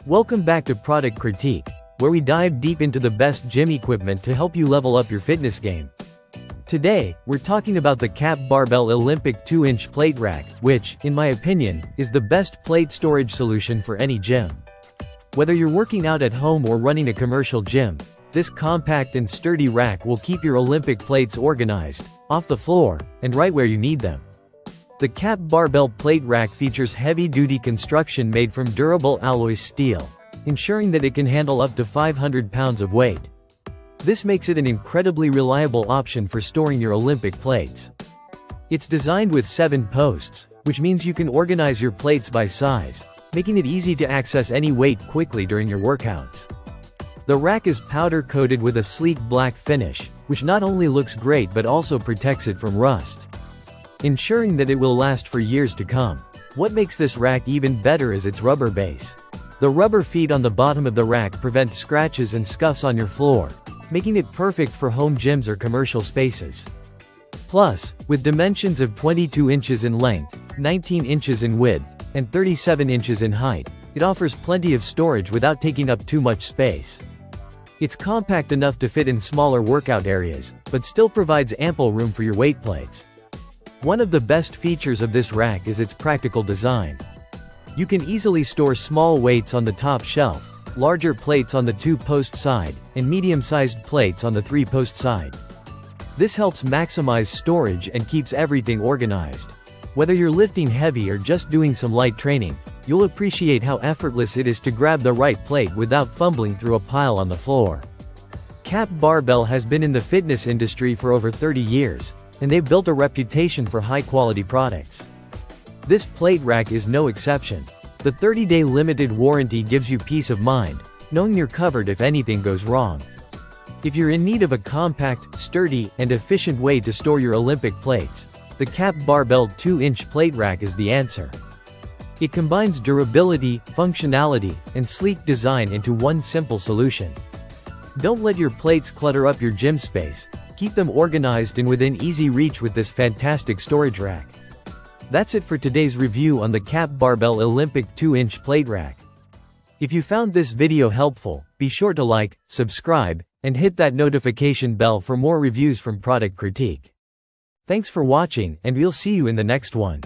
Welcome back to Product Critique, where we dive deep into the best gym equipment to help you level up your fitness game. Today, we're talking about the CAP Barbell Olympic 2-inch plate rack, which, in my opinion, is the best plate storage solution for any gym. Whether you're working out at home or running a commercial gym, this compact and sturdy rack will keep your Olympic plates organized, off the floor, and right where you need them. The CAP Barbell plate rack features heavy-duty construction made from durable alloy steel, ensuring that it can handle up to 500 pounds of weight. This makes it an incredibly reliable option for storing your Olympic plates. It's designed with 7 posts, which means you can organize your plates by size, making it easy to access any weight quickly during your workouts. The rack is powder-coated with a sleek black finish, which not only looks great but also protects it from rust, ensuring that it will last for years to come. What makes this rack even better is its rubber base. The rubber feet on the bottom of the rack prevent scratches and scuffs on your floor, making it perfect for home gyms or commercial spaces. Plus, with dimensions of 22 inches in length, 19 inches in width, and 37 inches in height, it offers plenty of storage without taking up too much space. It's compact enough to fit in smaller workout areas, but still provides ample room for your weight plates. One of the best features of this rack is its practical design. You can easily store small weights on the top shelf, larger plates on the 2-post side, and medium-sized plates on the 3-post side. This helps maximize storage and keeps everything organized. Whether you're lifting heavy or just doing some light training, you'll appreciate how effortless it is to grab the right plate without fumbling through a pile on the floor. CAP Barbell has been in the fitness industry for over 30 years, and they've built a reputation for high-quality products. This plate rack is no exception. The 30-day limited warranty gives you peace of mind, knowing you're covered if anything goes wrong. If you're in need of a compact, sturdy, and efficient way to store your Olympic plates, the CAP Barbell 2-inch plate rack is the answer. It combines durability, functionality, and sleek design into one simple solution. Don't let your plates clutter up your gym space. Keep them organized and within easy reach with this fantastic storage rack. That's it for today's review on the CAP Barbell Olympic 2-inch plate rack. If you found this video helpful, be sure to like, subscribe, and hit that notification bell for more reviews from Product Critique. Thanks for watching, and we'll see you in the next one.